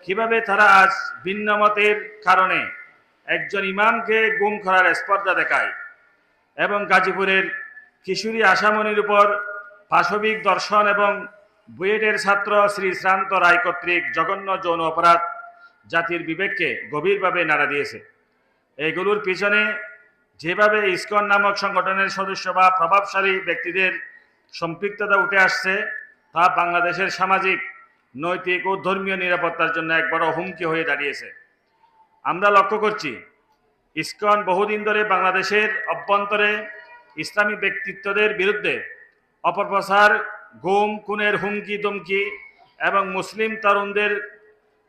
কিভাবে তারা আজ ভিন্ন মতের কারণে একজন ইমামকে গুম করার স্পর্ধা দেখায় এবং গাজীপুরের কিশোরী আশামণির উপর পাশবিক দর্শন এবং বুয়েটের ছাত্র শ্রী শ্রান্ত রায় কর্তৃক জঘন্য যৌন অপরাধ জাতির বিবেককে গভীরভাবে নাড়া দিয়েছে। এগুলোর পিছনে যেভাবে ইসকন নামক সংগঠনের সদস্য বা প্রভাবশালী ব্যক্তিদের সম্পৃক্ততা উঠে আসছে তা বাংলাদেশের সামাজিক, নৈতিক ও ধর্মীয় নিরাপত্তার জন্য এক বড় হুমকি হয়ে দাঁড়িয়েছে। আমরা লক্ষ্য করছি ইসকন বহুদিন ধরে বাংলাদেশের অভ্যন্তরে ইসলামী ব্যক্তিত্বদের বিরুদ্ধে অপপ্রচার, গুম, খুনের হুমকি ধমকি এবং মুসলিম তরুণদের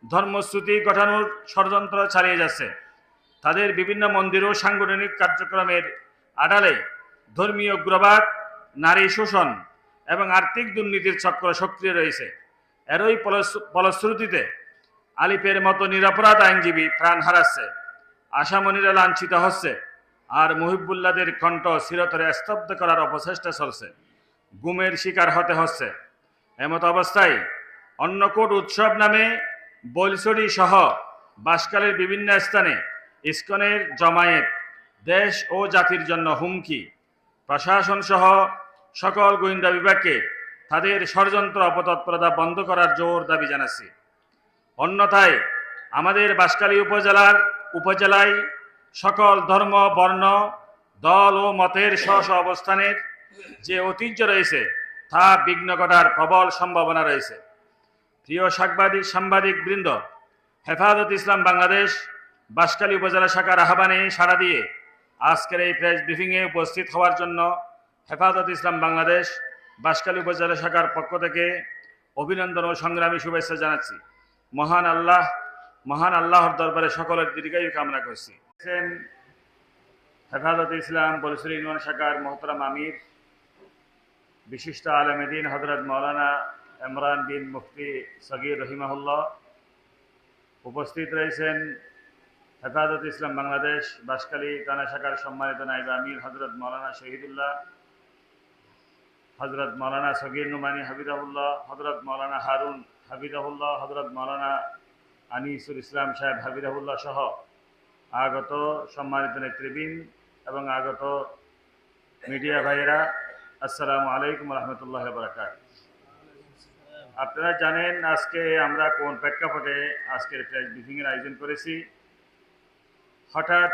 ধর্মশ্রুতি গঠানোর ষড়যন্ত্র চালিয়ে যাচ্ছে। তাদের বিভিন্ন মন্দির ও সাংগঠনিক কার্যক্রমের আড়ালে ধর্মীয় উগ্রবাদ, নারী শোষণ এবং আর্থিক দুর্নীতির চক্র সক্রিয় রয়েছে। এরই ফলশ্রুতিতে আলিপের মতো নিরপরাধ আইনজীবী প্রাণ হারাচ্ছে, আশামণিরা লাঞ্ছিত হচ্ছে, আর মুহিবুল্লাদের কণ্ঠ চিরতরে স্তব্ধ করার অপচেষ্টা চলছে। গুমের শিকার হতে হচ্ছে। এমত অবস্থায় অন্নকূট উৎসব নামে বৈলছড়ি সহ বাঁশখালীর বিভিন্ন স্থানে ইসকনের জমায়েত দেশ ও জাতির জন্য হুমকি। প্রশাসন সহ সকল গোয়েন্দা বিভাগকে তাদের ষড়যন্ত্র অপতৎপরতা বন্ধ করার জোর দাবি জানাচ্ছি। অন্যথায় আমাদের বাঁশখালী উপজেলায় সকল ধর্ম, বর্ণ, দল ও মতের স্ব অবস্থানের যে ঐতিহ্য রয়েছে তা বিঘ্ন ঘটার প্রবল সম্ভাবনা রয়েছে। প্রিয় সাংবাদিক বৃন্দ, হেফাজত ইসলাম বাংলাদেশ বাঁশখালী উপজেলা শাখার আহ্বানে সাড়া দিয়ে আজকের এই প্রেস ব্রিফিংয়ে উপস্থিত হওয়ার জন্য হেফাজত ইসলাম বাংলাদেশ বাঁশখালী উপজেলা শাখার পক্ষ থেকে অভিনন্দন ও সংগ্রামী শুভেচ্ছা জানাচ্ছি। মহান আল্লাহর দরবারে সকলের দীর্ঘায়ু কামনা করছি। হেফাজত ইসলাম বলছড়ি ইউনিয়ন শাখার মোহতরম আমির, বিশিষ্ট আলেম দ্বীন হযরত মাওলানা ইমরান বিন মুফতি সগীর রহিমাহুল্লাহ, উপস্থিত রয়েছেন হেফাজত ইসলাম বাংলাদেশ বাঁশখালী থানা শাখার সম্মানিত নায়েবে আমির হযরত মাওলানা শহীদুল্লাহ, হযরত মাওলানা সগীর নুমানী হাফিজাহুল্লাহ, হযরত মাওলানা হারুন হাফিজাহুল্লাহ, হযরত মাওলানা আনিসুল ইসলাম সাহেব হাফিজাহুল্লাহ সহ আগত সম্মানিত নেতৃবৃন্দ এবং আগত মিডিয়া ভাইয়েরা, আসসালামু আলাইকুম রহমতুল্লাহ বারাকাতুহু। আপনারা জানেন আজকে আমরা কোন প্রেক্ষাপটে আজকের প্রেস ব্রিফিংয়ের আয়োজন করেছি। হঠাৎ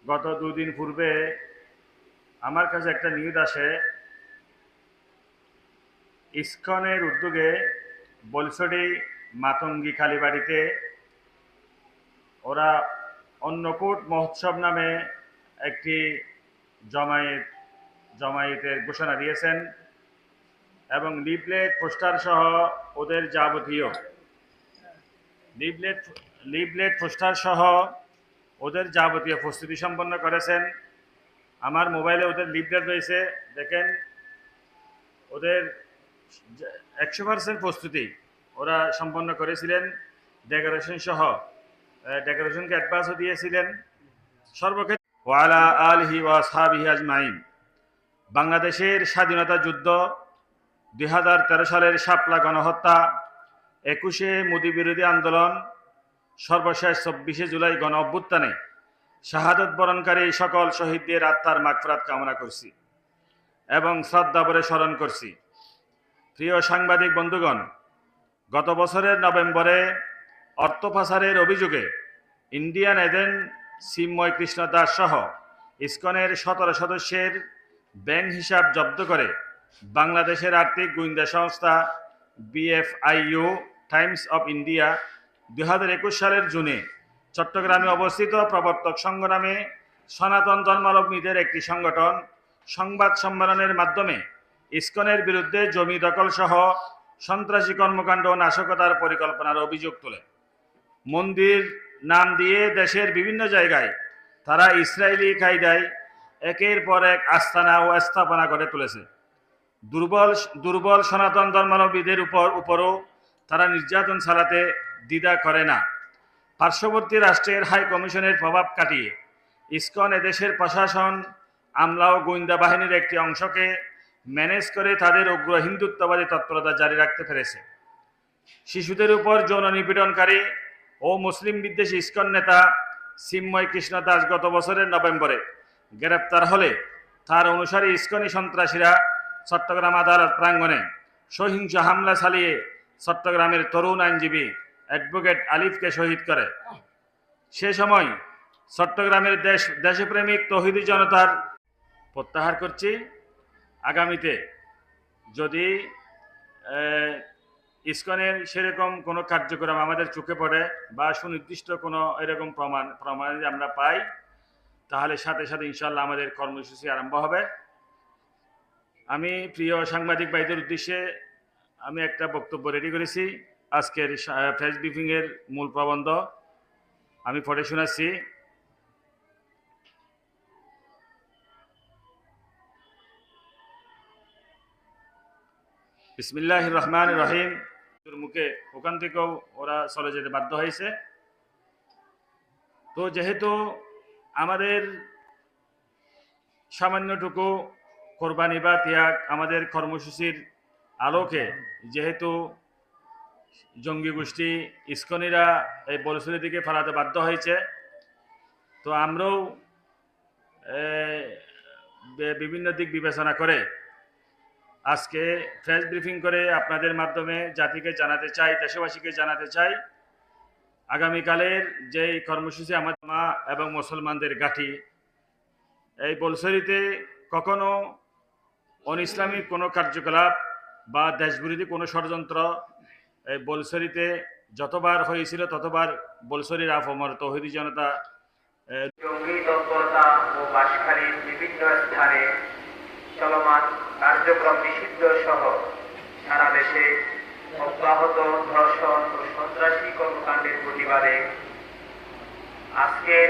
গত দুদিন পূর্বে আমার কাছে একটা নিউজ আসে, ইসকনের উদ্যোগে বলছড়ি মাতঙ্গী কালীবাড়িতে ওরা অন্নকূট মহোৎসব নামে একটি জমায়েতের ঘোষণা দিয়েছেন এবং লিফলেট পোস্টার সহ ওদের যাবতীয় প্রস্তুতি সম্পন্ন করেছেন। আমার মোবাইলে ওদের লিফলেট রয়েছে, দেখেন ওদের 100% প্রস্তুতি ওরা সম্পন্ন করেছিলেন। ডেকোরেশনকে অ্যাডভান্সও দিয়েছিলেন। সর্বক্ষেত্রে ওয়ালা আলিহি ওয়া আসহাবিহি আজমাইন। বাংলাদেশের স্বাধীনতা যুদ্ধ, 2013 সালের শাপলা গণহত্যা, 21শে মোদী বিরোধী আন্দোলন, সর্বশেষ 24শে জুলাই গণ অভ্যুত্থানে শাহাদত বরণকারী সকল শহীদদের আত্মার মাগফিরাত কামনা করছি এবং শ্রদ্ধা ভরে স্মরণ করছি। প্রিয় সাংবাদিক বন্ধুগণ, গত বছরের নভেম্বরে অর্থ পাচারের অভিযোগে ইন্ডিয়ান এজেন্ট চিন্ময় কৃষ্ণ দাস সহ ইসকনের 17 সদস্যের ব্যাংক হিসাব জব্দ করে বাংলাদেশের আর্থিক গোয়েন্দা সংস্থা BFIU টাইমস অফ ইন্ডিয়া 2021 সালের জুনে চট্টগ্রামে অবস্থিত প্রবর্তক সংঘ নামে সনাতন ধর্মাবলম্বীদের একটি সংগঠন সংবাদ সম্মেলনের মাধ্যমে ইসকনের বিরুদ্ধে জমি দখল সহ সন্ত্রাসী কর্মকাণ্ড ও নাশকতার পরিকল্পনার অভিযোগ তোলে। মন্দির নাম দিয়ে দেশের বিভিন্ন জায়গায় তারা ইসরায়েলি কায়দায় একের পর এক আস্তানা ও স্থাপনা গড়ে তুলেছে। দুর্বল সনাতন ধর্মাবলম্বীদের উপরও তারা নির্যাতন চালাতে দ্বিধা করে না। পার্শ্ববর্তী রাষ্ট্রের হাই কমিশনের প্রভাব কাটিয়ে ইসকন এদেশের প্রশাসন, আমলা ও গোয়েন্দা বাহিনীর একটি অংশকে ম্যানেজ করে তাদের উগ্র হিন্দুত্ববাদী তৎপরতা জারি রাখতে পেরেছে। শিশুদের উপর যৌন নিপীড়নকারী ও মুসলিম বিদ্বেষী ইস্কন নেতা চিন্ময় কৃষ্ণ দাস গত বছরের নভেম্বরে গ্রেপ্তার হলে তার অনুসারী ইস্কনি সন্ত্রাসীরা চট্টগ্রাম আদালত প্রাঙ্গণে সহিংস হামলা চালিয়ে চট্টগ্রামের তরুণ আইনজীবী অ্যাডভোকেট আলিফকে শহীদ করে। সে সময় চট্টগ্রামের দেশপ্রেমিক তৌহিদি জনতার প্রত্যাহার করছি, আগামীতে যদি ইসকনের সেরকম কোনো কার্যক্রম আমাদের চোখে পড়ে বা সুনির্দিষ্ট কোনো এরকম প্রমাণ আমরা পাই, তাহলে সাথে সাথে ইনশাল্লাহ আমাদের কর্মসূচি আরম্ভ হবে। আমি প্রিয় সাংবাদিক ভাইদের উদ্দেশ্যে আমি একটা বক্তব্য রেডি করেছি। আজকের প্রেস ব্রিফিংয়ের মূল প্রবন্ধ আমি পড়ে শোনাচ্ছি। বিসমিল্লাহির রহমানির রহিম। মুখে ওখান থেকেও ওরা চলে যেতে বাধ্য হয়েছে। তো যেহেতু আমাদের সামান্যটুকু কোরবানি বা ত্যাগ আমাদের কর্মসূচির আলোকে, যেহেতু জঙ্গি গোষ্ঠী ইস্কনিরা এই বলসুরের দিকে ফেরাতে বাধ্য হয়েছে, তো আমরাও বিভিন্ন দিক বিবেচনা করে আজকে প্রেস ব্রিফিং করে আপনাদের মাধ্যমে জাতিকে জানাতে চাই, দেশবাসীকে জানাতে চাই, আগামীকালের যেই কর্মসূচি আমাদের মা এবং মুসলমানদের গাঁথি, এই বলসরিতে কখনো অনইসলামিক কোনো কার্যকলাপ বা দেশবিরোধী কোনো ষড়যন্ত্র এই বলসরিতে যতবার হয়েছিল ততবার বলসরির আফমর তৌহিদি জনতা জঙ্গি তৎপরতা ও বাঁশখালীর বিভিন্ন স্থানে চলমান কার্যক্রম নিষিদ্ধ সহ সারা দেশে অব্যাহত ধর্ষণ ও সন্ত্রাসী কর্মকাণ্ডের প্রতিবাদে আজকের